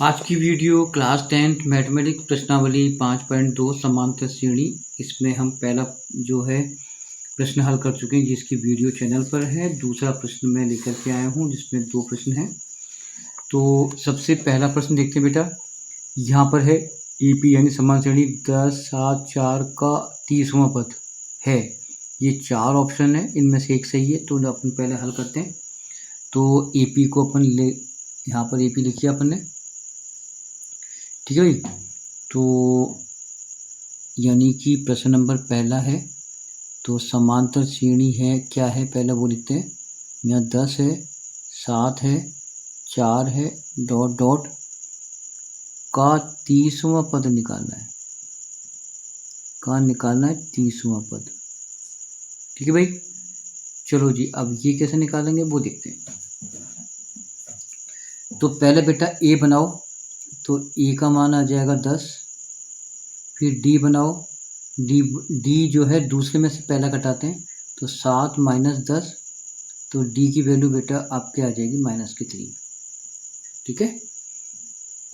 आज की video class 10th mathematics प्रश्नावली 5.2 समांतर श्रेणी। इसमें हम पहला जो है प्रश्न हल कर चुके हैं जिसकी वीडियो चैनल पर है। दूसरा प्रश्न मैं लेकर के आया हूँ जिसमें 2 प्रश्न हैं। तो सबसे पहला प्रश्न देखते हैं बेटा। यहाँ पर है EP यानी समान श्रेणी 10, 7, 4 का 30वां पद है। ये 4 ऑप्शन है, इनमें से एक सही है तो अपन पहले हल करते हैं। तो AP को अपन यहाँ पर AP लिखिए अपन ने, ठीक है भाई। तो यानी कि प्रश्न नंबर पहला है तो समांतर श्रेणी है, क्या है पहला वो लिखते हैं। यहाँ 10 है, 7 है, 4 है, डॉट डॉट का 30वां पद निकालना है, का निकालना है 30वां पद। ठीक है भाई, चलो जी अब ये कैसे निकालेंगे वो देखते हैं। तो पहले बेटा ए बनाओ, तो ए का मान आ जाएगा 10। फिर डी बनाओ, डी जो है दूसरे में से पहला घटाते हैं तो 7 माइनस 10, तो डी की वैल्यू बेटा आपके आ जाएगी -3। ठीक है।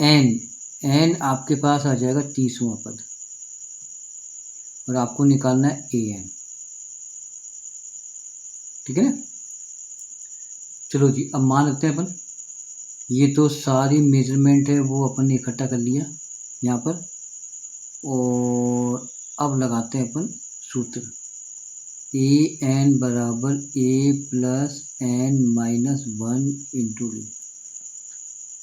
एन आपके पास आ जाएगा 30वां पद और आपको निकालना है AN। ठीक है ना। चलो जी अब मान लेते हैं अपन, ये तो सारी मेजरमेंट है वो अपन ने इकट्ठा कर लिया यहाँ पर। और अब लगाते हैं अपन सूत्र, AN बराबर A plus N minus 1 into D.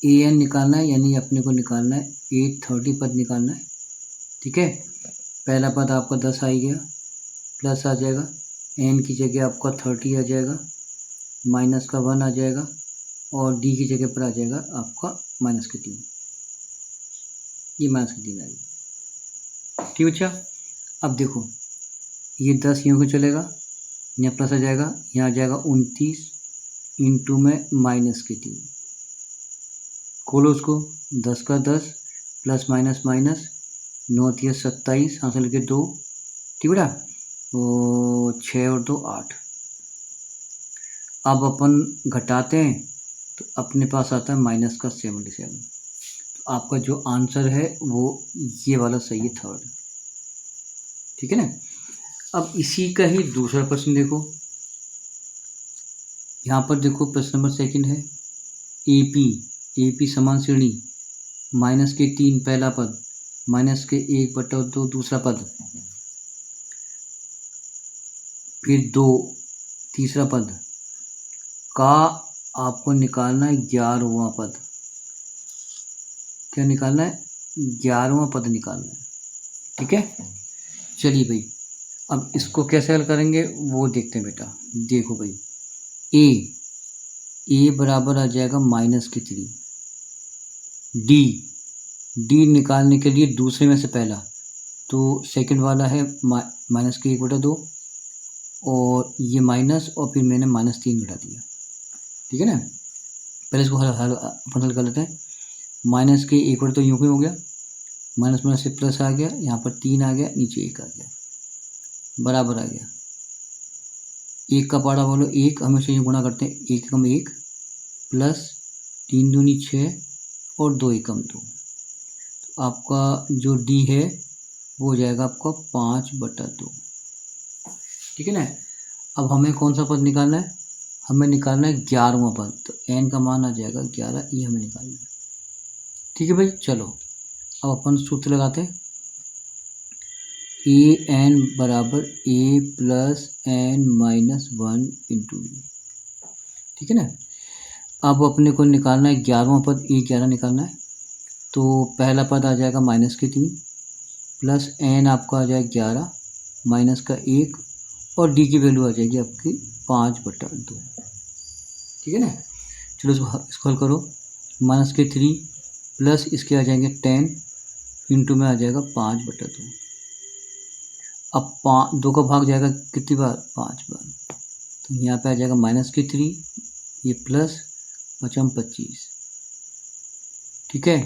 AN निकालना है यानी अपने को निकालना है 830 पद निकालना है। ठीक है। पहला पद आपका 10 आ गया, प्लस आ जाएगा, N की जगह आपका 30 आ जाएगा, माइनस का 1 आ जाएगा और D की जगह पर आ जाएगा आपका -3। ये -3 आ गया। ठीक है बच्चा। अब देखो ये 10 यूँ को चलेगा, यहाँ प्लस आ जाएगा, यहाँ आ जाएगा 29 इंटू में -3। खोलो उसको, 10 का 10 प्लस माइनस माइनस 9 या 27, हासिल के 2। ठीक बेटा, तो 6 और 2 8। अब अपन घटाते हैं तो अपने पास आता है -77। तो आपका जो आंसर है वो ये वाला सही है, थर्ड। ठीक है ना। अब इसी का ही दूसरा प्रश्न देखो, यहाँ पर देखो प्रश्न नंबर सेकंड है AP समान श्रेणी -3 पहला पद, -1/2 दूसरा पद, फिर 2 तीसरा पद का आपको निकालना है 11वां पद। क्या निकालना है? 11वां पद निकालना है। ठीक है। चलिए भाई अब इसको कैसे हल करेंगे वो देखते हैं बेटा। देखो भाई ए बराबर आ जाएगा -3। डी निकालने के लिए दूसरे में से पहला, तो सेकंड वाला है -1/2 और ये माइनस और फिर मैंने -3 घटा दिया। ठीक है ना। पहले इसको अपन हल कर लेते हैं। -1/2 यूँ ही हो गया, माइनस माइनस से प्लस आ गया, यहाँ पर 3 आ गया, नीचे 1 आ गया, बराबर आ गया। 1 का पाड़ा बोलो 1, हमेशा यूँ गुणा करते हैं, 1 एकम 1 प्लस 3 दूनी 6 और 2 एकम 2। तो आपका जो डी है वो हो जाएगा आपका 5/2। ठीक है ना। अब हमें कौन सा पद निकालना है? हमें निकालना है 11वां पद, तो एन का मान आ जाएगा 11, ये हमें निकालना है। ठीक है भाई। चलो अब अपन सूत्र लगाते हैं, AN बराबर A plus N minus 1 into D. ठीक है ना। अब अपने को निकालना है 11वां पद, A11 निकालना है। तो पहला पद आ जाएगा -3 प्लस N आपका आ जाएगा 11 माइनस का 1 और D की वैल्यू आ जाएगी आपकी 5/2। ठीक है ना। चलो इसको हल करो, -3 प्लस इसके आ जाएंगे 10 इंटू में आ जाएगा 5/2। अब 2 का भाग जाएगा कितनी बार? 5 बार। तो यहाँ पे आ जाएगा -3, ये प्लस 25। ठीक है।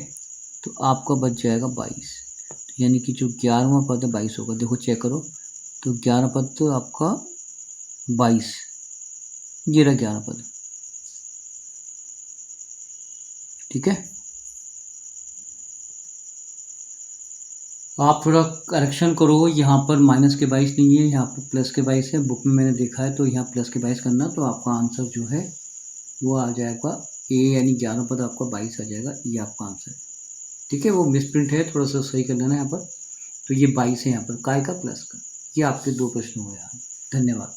तो आपका बच जाएगा 22। तो यानी कि जो 11वां पद है 22 होगा। देखो चेक करो, तो 11 पद तो आपका 22, ये रहा 11 पद। ठीक है। आप थोड़ा करेक्शन करो, यहाँ पर -22 नहीं है, यहाँ पर +22 है। बुक में मैंने देखा है तो यहाँ +22 करना, तो आपका आंसर जो है वो आ जाएगा ए, यानी 11 पद आपका 22 आ जाएगा, ये आपका आंसर है। ठीक है, वो मिसप्रिंट है, थोड़ा सा सही कर लेना यहाँ पर। तो ये 22 है यहाँ पर, काय का प्लस का। ये आपके 2 प्रश्न हुए यहाँ। धन्यवाद।